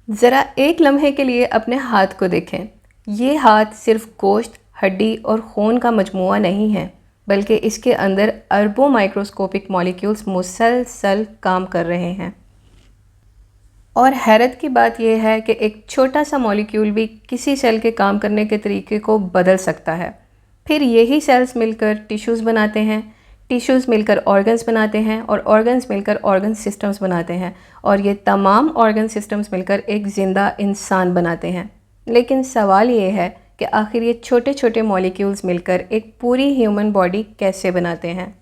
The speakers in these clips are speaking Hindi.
ज़रा एक लम्हे के लिए अपने हाथ को देखें। ये हाथ सिर्फ गोश्त, हड्डी और खून का मजमुआ नहीं है, बल्कि इसके अंदर अरबों माइक्रोस्कोपिक मॉलिक्यूल्स मुसलसल काम कर रहे हैं। और हैरत की बात यह है कि एक छोटा सा मॉलिक्यूल भी किसी सेल के काम करने के तरीके को बदल सकता है। फिर यही सेल्स मिलकर टिश्यूज़ बनाते हैं, टिश्यूज़ मिलकर ऑर्गन्स बनाते हैं और ऑर्गन्स मिलकर ऑर्गन सिस्टम्स बनाते हैं और ये तमाम ऑर्गन सिस्टम्स मिलकर एक ज़िंदा इंसान बनाते हैं। लेकिन सवाल ये है कि आखिर ये छोटे छोटे मॉलिक्यूल्स मिलकर एक पूरी ह्यूमन बॉडी कैसे बनाते हैं।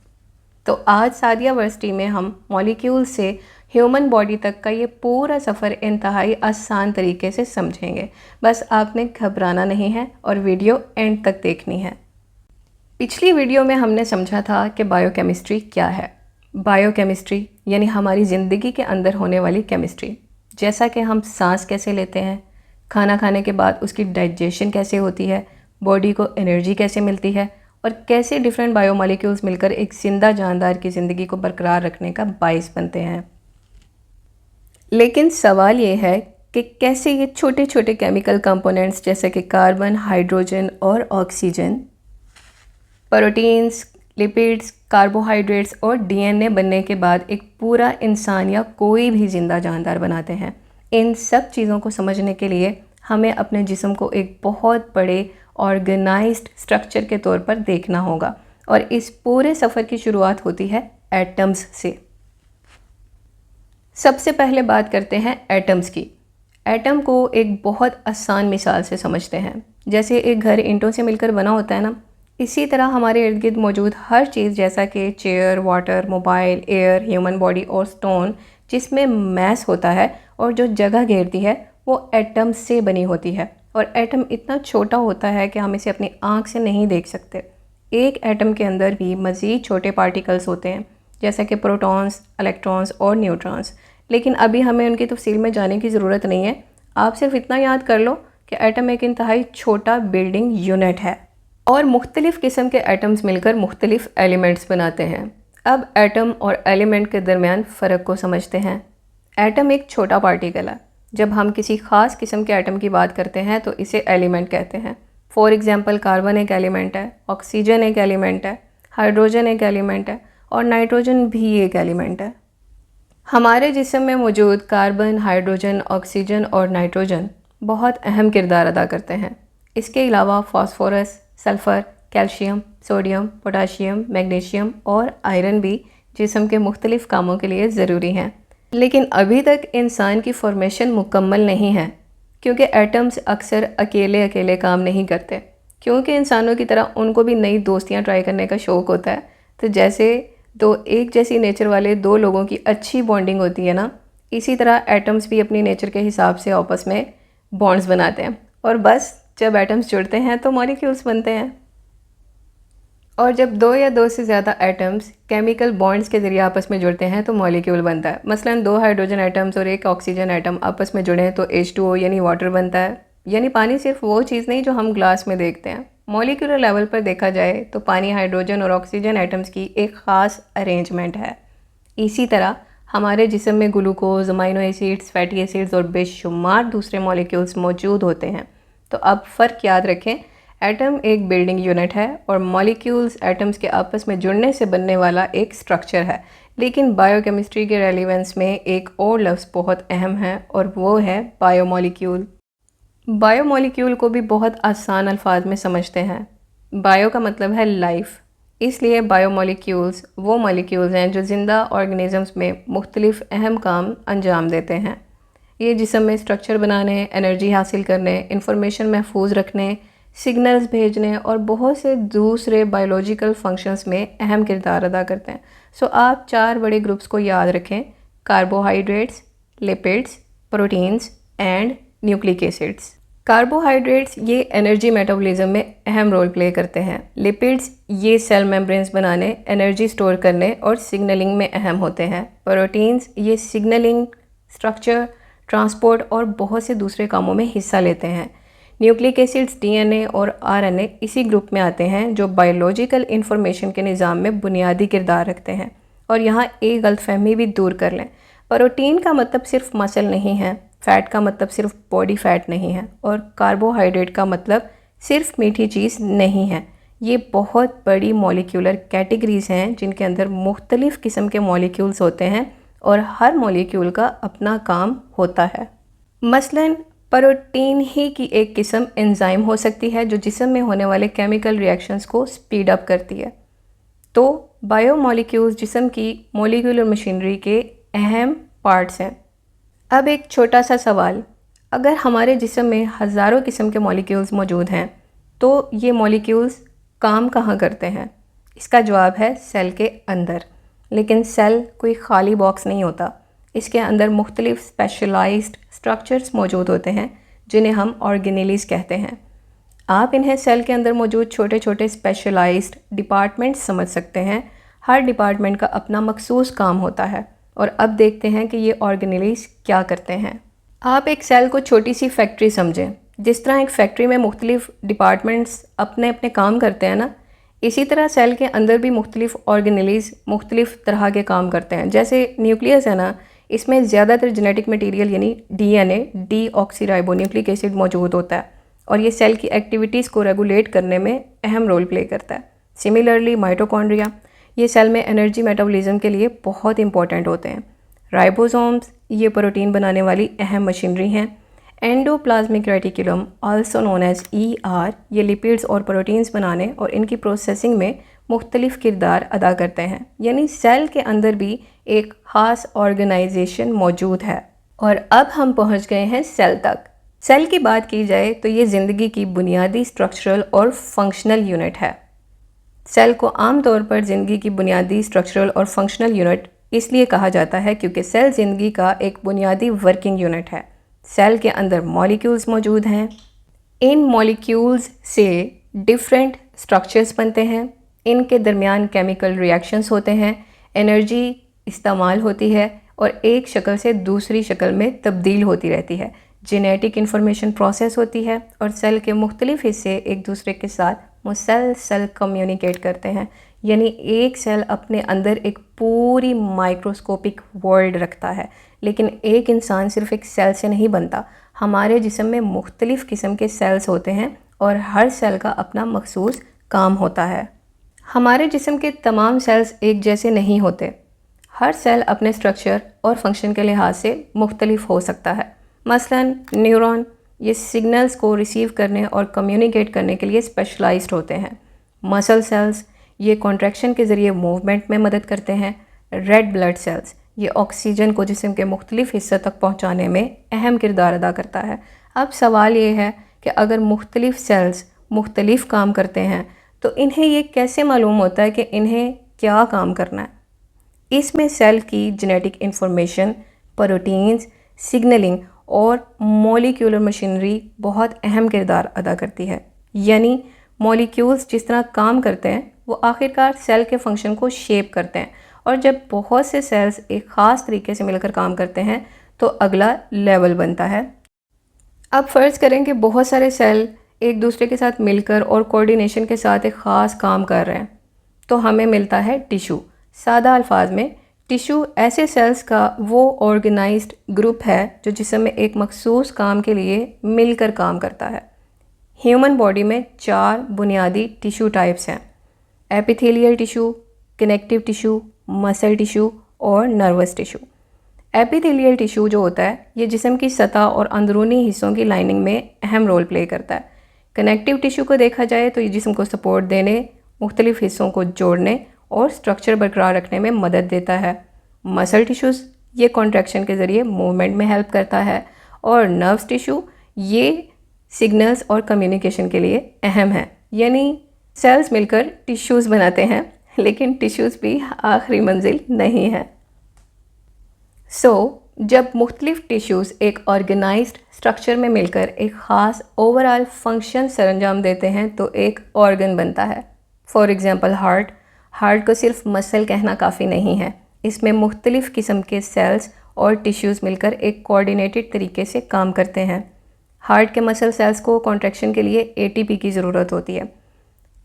तो आज सादिया वर्सिटी में हम मॉलिक्यूल से ह्यूमन बॉडी तक का ये पूरा सफ़र इंतहाई आसान तरीके से समझेंगे। बस आपने घबराना नहीं है और वीडियो एंड तक देखनी है। पिछली वीडियो में हमने समझा था कि बायोकेमिस्ट्री क्या है। बायोकेमिस्ट्री यानी हमारी ज़िंदगी के अंदर होने वाली केमिस्ट्री, जैसा कि हम सांस कैसे लेते हैं, खाना खाने के बाद उसकी डाइजेशन कैसे होती है, बॉडी को एनर्जी कैसे मिलती है और कैसे डिफरेंट बायोमॉलिक्यूल्स मिलकर एक जिंदा जानदार की ज़िंदगी को बरकरार रखने का बाइस बनते हैं। लेकिन सवाल ये है कि कैसे ये छोटे छोटे केमिकल कंपोनेंट्स जैसे कि कार्बन, हाइड्रोजन और ऑक्सीजन, प्रोटीन्स, लिपिड्स, कार्बोहाइड्रेट्स और डीएनए बनने के बाद एक पूरा इंसान या कोई भी ज़िंदा जानदार बनाते हैं। इन सब चीज़ों को समझने के लिए हमें अपने जिस्म को एक बहुत बड़े ऑर्गेनाइज्ड स्ट्रक्चर के तौर पर देखना होगा और इस पूरे सफ़र की शुरुआत होती है एटम्स से। सबसे पहले बात करते हैं एटम्स की। एटम को एक बहुत आसान मिसाल से समझते हैं। जैसे एक घर ईंटों से मिलकर बना होता है ना, इसी तरह हमारे इर्द गिर्द मौजूद हर चीज़ जैसा कि chair, water, mobile, air, human body और स्टोन जिसमें मैस होता है और जो जगह घेरती है वो एटम्स से बनी होती है। और एटम इतना छोटा होता है कि हम इसे अपनी आँख से नहीं देख सकते। एक एटम के अंदर भी मज़ीद छोटे पार्टिकल्स होते हैं जैसे कि प्रोटॉन्स, इलेक्ट्रॉन्स और न्यूट्रॉन्स। लेकिन अभी हमें उनकी तफसील में जाने की ज़रूरत नहीं है। आप सिर्फ इतना याद कर लो कि एटम एक इंतहाई छोटा बिल्डिंग यूनिट है और मुख्तलिफ़ किस्म के एटम्स मिलकर मुख्तलिफ़ एलिमेंट्स बनाते हैं। अब एटम और एलिमेंट के दरमियान फ़र्क को समझते हैं। एटम एक छोटा पार्टिकल है। जब हम किसी ख़ास किस्म के एटम की बात करते हैं तो इसे एलिमेंट कहते हैं। फॉर एग्ज़ाम्पल, कार्बन एक एलिमेंट है, ऑक्सीजन एक एलिमेंट है, हाइड्रोजन एक एलिमेंट है और नाइट्रोजन भी एक एलिमेंट है। हमारे जिस्म में मौजूद कार्बन, हाइड्रोजन, ऑक्सीजन और नाइट्रोजन बहुत अहम किरदार अदा करते हैं। इसके अलावा phosphorus, sulphur, calcium, sodium, potassium, magnesium और आयरन भी जिस्म के मुख्तलिफ़ कामों के लिए ज़रूरी हैं। लेकिन अभी तक इंसान की फॉर्मेशन मुकम्मल नहीं है क्योंकि एटम्स अक्सर अकेले अकेले काम नहीं करते, क्योंकि इंसानों की तरह उनको भी नई दोस्तियां ट्राई करने का शौक़ होता है। तो जैसे दो एक जैसी नेचर वाले दो लोगों की अच्छी बॉन्डिंग होती है ना, इसी तरह एटम्स भी अपनी नेचर के हिसाब से आपस में बॉन्ड्स बनाते हैं और बस जब एटम्स जुड़ते हैं तो मॉलिक्यूल्स बनते हैं। और जब दो या दो से ज़्यादा एटम्स केमिकल बॉन्ड्स के ज़रिए आपस में जुड़ते हैं तो मॉलिक्यूल बनता है। मसलन दो हाइड्रोजन एटम्स और एक ऑक्सीजन एटम आपस में जुड़े तो H2O यानी वाटर बनता है। यानी पानी सिर्फ वो चीज़ नहीं जो हम ग्लास में देखते हैं। मॉलिक्यूलर लेवल पर देखा जाए तो पानी हाइड्रोजन और ऑक्सीजन एटम्स की एक ख़ास अरेंजमेंट है। इसी तरह हमारे जिस्म में glucose, amino acids, fatty acids और बेशुमार दूसरे मॉलिक्यूल्स मौजूद होते हैं। तो अब फ़र्क याद रखें, एटम एक बिल्डिंग यूनिट है और मॉलिक्यूल्स एटम्स के आपस में जुड़ने से बनने वाला एक स्ट्रक्चर है। लेकिन बायोकेमिस्ट्री के रेलेवेंस में एक और लफ्ज़ बहुत अहम है और वो है बायोमॉलिक्यूल। बायोमॉलिक्यूल को भी बहुत आसान अल्फाज में समझते हैं। बायो का मतलब है लाइफ, इसलिए बायोमॉलिक्यूल्स वो मॉलिक्यूल्स हैं जो ज़िंदा ऑर्गेनिज़म्स में मुख्तलिफ़ अहम काम अंजाम देते हैं। ये जिस्म में स्ट्रक्चर बनाने, एनर्जी हासिल करने, इंफॉर्मेशन महफूज रखने, सिग्नल्स भेजने और बहुत से दूसरे बायोलॉजिकल फंक्शंस में अहम किरदार अदा करते हैं। सो आप चार बड़े ग्रुप्स को याद रखें: carbohydrates, lipids, proteins and nucleic acids. Carbohydrates ये एनर्जी मेटाबॉलिज्म में अहम रोल प्ले करते हैं। लिपिड्स ये सेल मेम्ब्रेन्स बनाने, एनर्जी स्टोर करने और सिग्नलिंग में अहम होते हैं। प्रोटीन्स ये सिग्नलिंग, स्ट्रक्चर, ट्रांसपोर्ट और बहुत से दूसरे कामों में हिस्सा लेते हैं। न्यूक्लिक एसिड्स डीएनए और आरएनए इसी ग्रुप में आते हैं जो बायोलॉजिकल इंफॉर्मेशन के निज़ाम में बुनियादी किरदार रखते हैं। और यहाँ एक गलतफहमी भी दूर कर लें, प्रोटीन का मतलब सिर्फ मसल नहीं है। फ़ैट का मतलब सिर्फ बॉडी फ़ैट नहीं है और कार्बोहाइड्रेट का मतलब सिर्फ मीठी चीज़ नहीं है। ये बहुत बड़ी मॉलिक्यूलर कैटेगरीज़ हैं जिनके अंदर मुख्तलिफ़ किस्म के मॉलिक्यूल्स होते हैं और हर मॉलिक्यूल का अपना काम होता है। मसलन प्रोटीन ही की एक किस्म एंजाइम हो सकती है जो जिस्म में होने वाले केमिकल रिएक्शंस को स्पीड अप करती है। तो बायोमॉलिक्यूल्स जिस्म की मॉलिक्यूलर मशीनरी के अहम पार्ट्स हैं। अब एक छोटा सा सवाल, अगर हमारे जिस्म में हज़ारों किस्म के मॉलिक्यूल्स मौजूद हैं तो ये मॉलिक्यूल्स काम कहाँ करते हैं? इसका जवाब है सेल के अंदर। लेकिन सेल कोई खाली बॉक्स नहीं होता, इसके अंदर मुख्तलिफ स्पेशलाइज्ड स्ट्रक्चर्स मौजूद होते हैं जिन्हें हम ऑर्गेनेलीज़ कहते हैं। आप इन्हें सेल के अंदर मौजूद छोटे छोटे स्पेशलाइज्ड डिपार्टमेंट्स समझ सकते हैं। हर डिपार्टमेंट का अपना मखसूस काम होता है और अब देखते हैं कि ये ऑर्गेनेलीज़ क्या करते हैं। आप एक सेल को छोटी सी फैक्ट्री समझें। जिस तरह एक फैक्ट्री में मुख्तलिफ डिपार्टमेंट्स अपने अपने काम करते हैं ना, इसी तरह सेल के अंदर भी मुख्तलिफ ऑर्गेनेलीज़ मुख्तलिफ तरह के काम करते हैं। जैसे न्यूक्लियस है ना, इसमें ज़्यादातर जेनेटिक मटीरियल यानी डीएनए डीऑक्सीराइबोन्यूक्लिक एसिड मौजूद होता है और ये सेल की एक्टिविटीज़ को रेगुलेट करने में अहम रोल प्ले करता है। सिमिलरली माइटोकॉन्ड्रिया, ये सेल में एनर्जी मेटाबॉलिज्म के लिए बहुत इंपॉर्टेंट होते हैं। राइबोसोम्स, ये प्रोटीन बनाने वाली अहम मशीनरी हैं। Endoplasmic reticulum also known as ER, ये लिपिड्स और प्रोटीन्स बनाने और इनकी प्रोसेसिंग में मुख्तलिफ किरदार अदा करते हैं। यानी सेल के अंदर भी एक ख़ास ऑर्गेनाइजेशन मौजूद है। और अब हम पहुंच गए हैं सेल तक। सेल की बात की जाए तो ये ज़िंदगी की बुनियादी स्ट्रक्चरल और फंक्शनल यूनिट है। सेल को आमतौर पर ज़िंदगी की बुनियादी स्ट्रक्चरल और फंक्शनल यूनिट इसलिए कहा जाता है क्योंकि सेल ज़िंदगी का एक बुनियादी वर्किंग यूनिट है। सेल के अंदर मॉलिक्यूल्स मौजूद हैं। इन मॉलिक्यूल्स से डिफरेंट स्ट्रक्चर्स बनते हैं। इनके दरमियान केमिकल रिएक्शंस होते हैं, एनर्जी इस्तेमाल होती है और एक शक्ल से दूसरी शक्ल में तब्दील होती रहती है। जेनेटिक इन्फॉर्मेशन प्रोसेस होती है और सेल के मुख्तलिफ हिस्से एक दूसरे के साथ मुसलसल कम्युनिकेट करते हैं। यानी एक सेल अपने अंदर एक पूरी माइक्रोस्कोपिक वर्ल्ड रखता है। लेकिन एक इंसान सिर्फ एक सेल से नहीं बनता। हमारे जिस्म में मुख्तलिफ किस्म के सेल्स होते हैं और हर सेल का अपना मखसूस काम होता है। हमारे जिस्म के तमाम सेल्स एक जैसे नहीं होते। हर सेल अपने स्ट्रक्चर और फंक्शन के लिहाज से मुख्तलिफ हो सकता है। मसलन न्यूरॉन, ये सिग्नल्स को रिसीव करने और कम्युनिकेट करने के लिए स्पेशलाइज्ड होते हैं। मसल सेल्स, ये कॉन्ट्रैक्शन के ज़रिए मूवमेंट में मदद करते हैं। रेड ब्लड सेल्स, ये ऑक्सीजन को जिस्म के मुख्तलिफ हिस्सों तक पहुंचाने में अहम किरदार अदा करता है। अब सवाल ये है कि अगर मुख्तलिफ सेल्स मुख्तलिफ काम करते हैं तो इन्हें ये कैसे मालूम होता है कि इन्हें क्या काम करना है? इसमें सेल की जेनेटिक इन्फॉर्मेशन, प्रोटीन्स, सिग्नलिंग और मॉलिक्यूलर मशीनरी बहुत अहम किरदार अदा करती है। यानी मॉलिक्यूल्स जिस तरह काम करते हैं वो आखिरकार सेल के फंक्शन को शेप करते हैं और जब बहुत से सेल्स एक ख़ास तरीके से मिलकर काम करते हैं तो अगला लेवल बनता है। अब फ़र्ज़ करें कि बहुत सारे सेल एक दूसरे के साथ मिलकर और कोऑर्डिनेशन के साथ एक ख़ास काम कर रहे हैं तो हमें मिलता है टिश्यू। सादा अल्फाज में टिश्यू ऐसे सेल्स का वो ऑर्गेनाइज्ड ग्रुप है जो जिस्म में एक मखसूस काम के लिए मिलकर काम करता है। ह्यूमन बॉडी में 4 बुनियादी टिश्यू टाइप्स हैं: epithelial tissue, connective tissue, muscle tissue और नर्वस टिश्यू। एपिथेलियल टिश्यू जो होता है ये जिस्म की सतह और अंदरूनी हिस्सों की लाइनिंग में अहम रोल प्ले करता है। कनेक्टिव टिश्यू को देखा जाए तो ये जिस्म को सपोर्ट देने, मुख्तलिफ हिस्सों को जोड़ने और स्ट्रक्चर बरकरार रखने में मदद देता है। मसल टिश्यूज़ ये कॉन्ट्रैक्शन के ज़रिए मूवमेंट में हेल्प करता है और नर्व्स टिश्यू ये सिग्नल्स और कम्युनिकेशन के लिए अहम है। यानी सेल्स मिलकर टिश्यूज़ बनाते हैं लेकिन टिश्यूज़ भी आखिरी मंजिल नहीं है। जब मुख्तलिफ टिश्यूज़ एक ऑर्गेनाइज्ड स्ट्रक्चर में मिलकर एक ख़ास ओवरऑल फंक्शन सरंजाम देते हैं तो एक ऑर्गन बनता है। फॉर एग्ज़ाम्पल हार्ट को सिर्फ मसल कहना काफ़ी नहीं है। इसमें मुख्तलिफ़ किस्म के सेल्स और टिश्यूज़ मिलकर एक कोऑर्डिनेटेड तरीके से काम करते हैं। हार्ट के मसल सेल्स को कॉन्ट्रैक्शन के लिए ATP की ज़रूरत होती है।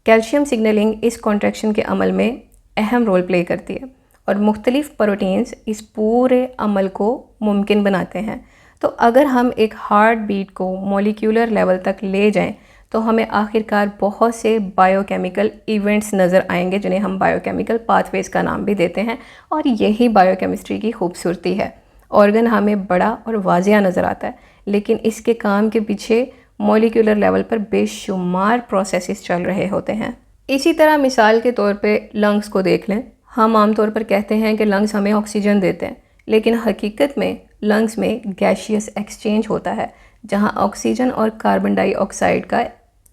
कैल्शियम सिग्नलिंग इस कॉन्ट्रैक्शन के अमल में अहम रोल प्ले करती है और मुख्तलिफ़ प्रोटीन्स इस पूरे अमल को मुमकिन बनाते हैं। तो अगर हम एक हार्ट बीट को मॉलिक्यूलर लेवल तक ले जाएं तो हमें आखिरकार बहुत से बायोकेमिकल इवेंट्स नज़र आएंगे जिन्हें हम बायोकेमिकल पाथवेज का नाम भी देते हैं। और यही बायोकेमिस्ट्री की खूबसूरती है। ऑर्गन हमें बड़ा और वाजिया नज़र आता है, लेकिन इसके काम के पीछे मॉलिक्यूलर लेवल पर बेशुमार प्रोसेसेस चल रहे होते हैं। इसी तरह मिसाल के तौर पे लंग्स को देख लें। हम आमतौर पर कहते हैं कि लंग्स हमें ऑक्सीजन देते हैं, लेकिन हकीकत में लंग्स में गैशियस एक्सचेंज होता है जहां ऑक्सीजन और कार्बन डाइऑक्साइड का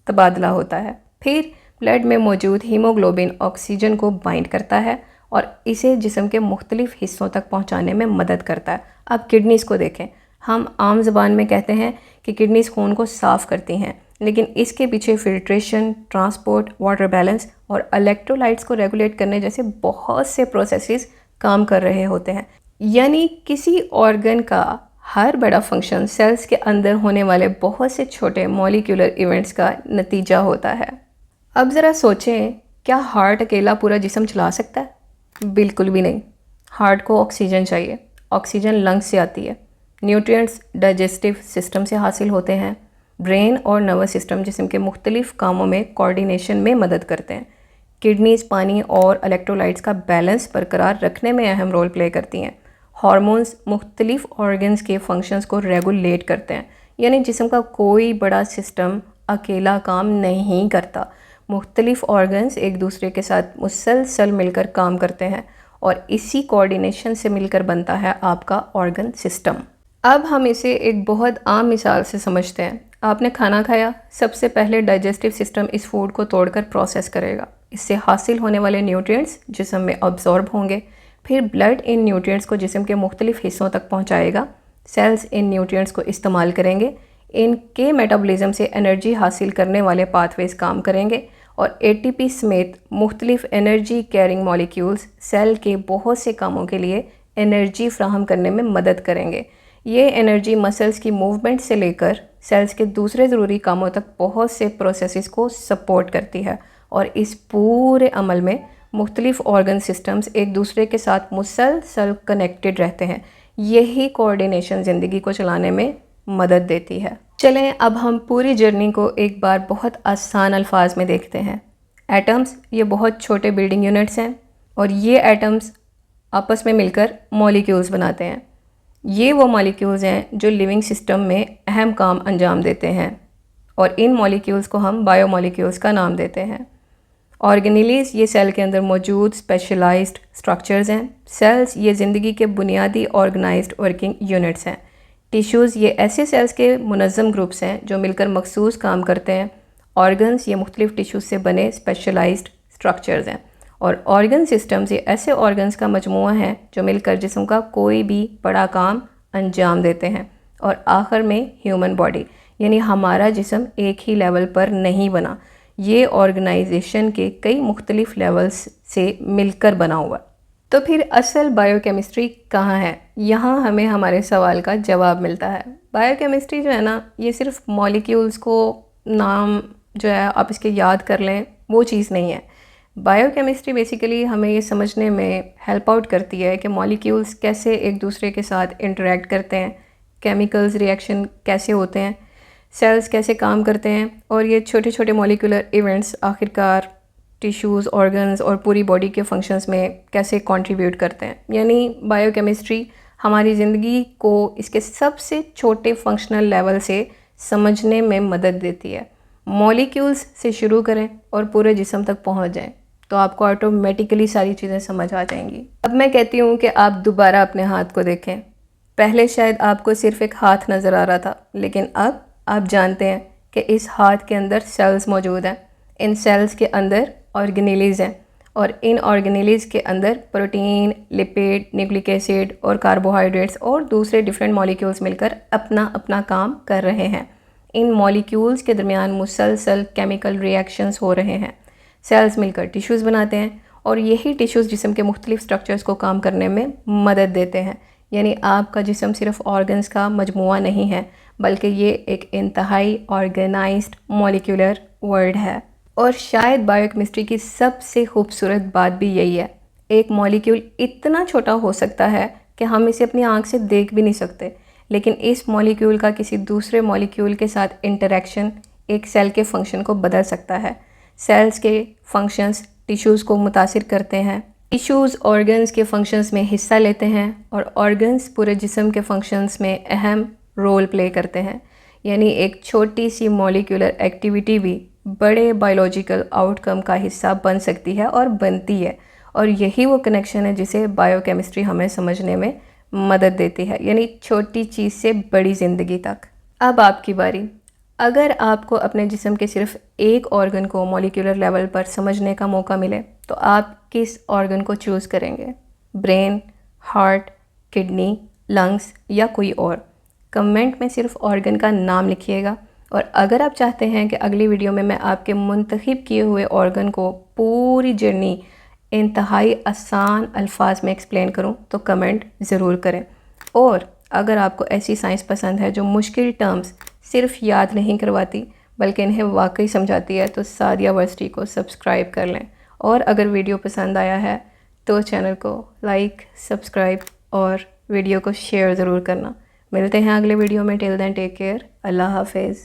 तबादला होता है। फिर ब्लड में मौजूद हीमोग्लोबिन ऑक्सीजन को बाइंड करता है और इसे जिस्म के मुख्तलिफ हिस्सों तक पहुंचाने में मदद करता है। अब किडनीज़ को देखें। हम आम ज़बान में कहते हैं कि किडनीज़ खून को साफ़ करती हैं, लेकिन इसके पीछे फिल्ट्रेशन, ट्रांसपोर्ट, वाटर बैलेंस और इलेक्ट्रोलाइट्स को रेगुलेट करने जैसे बहुत से प्रोसेसेस काम कर रहे होते हैं। यानी किसी ऑर्गन का हर बड़ा फंक्शन सेल्स के अंदर होने वाले बहुत से छोटे मॉलिक्यूलर इवेंट्स का नतीजा होता है। अब ज़रा सोचें, क्या हार्ट अकेला पूरा जिस्म चला सकता है? बिल्कुल भी नहीं। हार्ट को ऑक्सीजन चाहिए। ऑक्सीजन लंग्स से आती है। न्यूट्रिएंट्स डाइजेस्टिव सिस्टम से हासिल होते हैं। ब्रेन और नर्वस सिस्टम जिस्म के मुख्तलिफ कामों में कोऑर्डिनेशन में मदद करते हैं। किडनीज़ पानी और इलेक्ट्रोलाइट्स का बैलेंस बरकरार रखने में अहम रोल प्ले करती हैं। हार्मोन्स मुख्तलिफ ऑर्गन्स के फंक्शंस को रेगुलेट करते हैं। यानी जिस्म का कोई बड़ा सिस्टम अकेला काम नहीं करता। मुख्तलिफ ऑर्गन्स एक दूसरे के साथ मुसलसल मिलकर काम करते हैं और इसी कोऑर्डिनेशन से मिलकर बनता है आपका ऑर्गन सिस्टम। अब हम इसे एक बहुत आम मिसाल से समझते हैं। आपने खाना खाया, सबसे पहले डाइजेस्टिव सिस्टम इस फूड को तोड़कर प्रोसेस करेगा। इससे हासिल होने वाले न्यूट्रिएंट्स जिस्म में अब्जॉर्ब होंगे। फिर ब्लड इन न्यूट्रिएंट्स को जिस्म के मुख्तलिफ हिस्सों तक पहुंचाएगा। सेल्स इन न्यूट्रिएंट्स को इस्तेमाल करेंगे। इनके मेटाबॉलिज्म से एनर्जी हासिल करने वाले पाथवेज काम करेंगे और एटीपी समेत मुख्तलिफ एनर्जी कैरिंग मॉलिक्यूल्स सेल के बहुत से कामों के लिए एनर्जी फ्राहम करने में मदद करेंगे। ये एनर्जी मसल्स की मूवमेंट से लेकर सेल्स के दूसरे ज़रूरी कामों तक बहुत से प्रोसेसेस को सपोर्ट करती है और इस पूरे अमल में मुख्तलिफ ऑर्गन सिस्टम्स एक दूसरे के साथ मुसलसल कनेक्टेड रहते हैं। यही कोऑर्डिनेशन ज़िंदगी को चलाने में मदद देती है। चलें अब हम पूरी जर्नी को एक बार बहुत आसान अल्फाज में देखते हैं। एटम्स ये बहुत छोटे बिल्डिंग यूनिट्स हैं और ये एटम्स आपस में मिलकर मॉलिक्यूल्स बनाते हैं। ये वो मॉलिक्यूल्स हैं जो लिविंग सिस्टम में अहम काम अंजाम देते हैं और इन मॉलिक्यूल्स को हम बायोमॉलिक्यूल्स का नाम देते हैं। ऑर्गेनेलीज ये सेल के अंदर मौजूद स्पेशलाइज्ड स्ट्रक्चर्स हैं। सेल्स ये ज़िंदगी के बुनियादी ऑर्गेनाइज्ड वर्किंग यूनिट्स हैं। टिश्यूज़ ये ऐसे सेल्स के मुनज़्ज़म ग्रुप्स हैं जो मिलकर मखसूस काम करते हैं। ऑर्गन्स ये मुख्तलिफ टिश्यूज़ से बने स्पेशलाइज्ड स्ट्रक्चर्स हैं और ऑर्गन सिस्टम्स ये ऐसे ऑर्गन्स का मजमूआ है जो मिलकर जिस्म का कोई भी बड़ा काम अंजाम देते हैं। और आखिर में ह्यूमन बॉडी यानी हमारा जिस्म एक ही लेवल पर नहीं बना, ये ऑर्गेनाइजेशन के कई मुख्तलिफ लेवल्स से मिलकर बना हुआ। तो फिर असल बायोकेमिस्ट्री कहाँ है? यहाँ हमें हमारे सवाल का जवाब मिलता है। बायोकेमिस्ट्री जो है ना, ये सिर्फ मॉलिक्यूल्स को नाम जो है आप इसके याद कर लें वो चीज़ नहीं है। बायोकेमिस्ट्री बेसिकली हमें ये समझने में हेल्प आउट करती है कि मॉलिक्यूल्स कैसे एक दूसरे के साथ इंटरेक्ट करते हैं, केमिकल्स रिएक्शन कैसे होते हैं, सेल्स कैसे काम करते हैं और ये छोटे छोटे मॉलिक्यूलर इवेंट्स आखिरकार टिश्यूज़, ऑर्गन्स और पूरी बॉडी के फंक्शंस में कैसे कंट्रीब्यूट करते हैं। यानी बायोकेमिस्ट्री हमारी ज़िंदगी को इसके सबसे छोटे फंक्शनल लेवल से समझने में मदद देती है। मॉलिक्यूल्स से शुरू करें और पूरे जिस्म तक पहुंच जाएं तो आपको ऑटोमेटिकली सारी चीज़ें समझ आ जाएंगी। अब मैं कहती हूँ कि आप दोबारा अपने हाथ को देखें। पहले शायद आपको सिर्फ एक हाथ नज़र आ रहा था, लेकिन अब आप जानते हैं कि इस हाथ के अंदर सेल्स मौजूद हैं। इन सेल्स के अंदर ऑर्गेनेलीज हैं और इन ऑर्गेनेलीज के अंदर प्रोटीन, लिपिड, न्यूक्लिक एसिड और कार्बोहाइड्रेट्स और दूसरे डिफरेंट मॉलिक्यूल्स मिलकर अपना अपना काम कर रहे हैं। इन मॉलिक्यूल्स के दरमियान मुसलसल केमिकल रिएक्शंस हो रहे हैं। सेल्स मिलकर टिश्यूज़ बनाते हैं और यही टिश्यूज़ जिस्म के मुख्तलिफ स्ट्रक्चर्स को काम करने में मदद देते हैं। यानी आपका जिस्म सिर्फ ऑर्गन्स का मजमुआ नहीं है, बल्कि ये एक इंतहाई ऑर्गेनाइज्ड मॉलिक्यूलर वर्ल्ड है। और शायद बायोकेमिस्ट्री की सबसे खूबसूरत बात भी यही है। एक मॉलिक्यूल इतना छोटा हो सकता है कि हम इसे अपनी आंख से देख भी नहीं सकते, लेकिन इस मॉलिक्यूल का किसी दूसरे मॉलिक्यूल के साथ इंटरेक्शन एक सेल के फंक्शन को बदल सकता है। सेल्स के फंक्शंस टिश्यूज़ को मुतासिर करते हैं, टिश्यूज़ ऑर्गन्स के फंक्शंस में हिस्सा लेते हैं और ऑर्गन्स पूरे जिस्म के फंक्शंस में अहम रोल प्ले करते हैं। यानी एक छोटी सी मॉलिक्यूलर एक्टिविटी भी बड़े बायोलॉजिकल आउटकम का हिस्सा बन सकती है और बनती है, और यही वो कनेक्शन है जिसे बायोकेमिस्ट्री हमें समझने में मदद देती है, यानी छोटी चीज़ से बड़ी ज़िंदगी तक। अब आपकी बारी। अगर आपको अपने जिस्म के सिर्फ एक ऑर्गन को मॉलिक्यूलर लेवल पर समझने का मौका मिले तो आप किस ऑर्गन को चूज़ करेंगे? ब्रेन, हार्ट, किडनी, लंग्स या कोई और? कमेंट में सिर्फ ऑर्गन का नाम लिखिएगा। और अगर आप चाहते हैं कि अगली वीडियो में मैं आपके मुंतखब किए हुए ऑर्गन को पूरी जर्नी इंतहाई आसान अल्फाज में एक्सप्लेन करूं तो कमेंट ज़रूर करें। और अगर आपको ऐसी साइंस पसंद है जो मुश्किल टर्म्स सिर्फ याद नहीं करवाती बल्कि इन्हें वाकई समझाती है तो सादिया वर्सिटी को सब्सक्राइब कर लें। और अगर वीडियो पसंद आया है तो चैनल को लाइक, सब्सक्राइब और वीडियो को शेयर ज़रूर करना। मिलते हैं अगले वीडियो में। Till then take care. अल्लाह हाफिज़।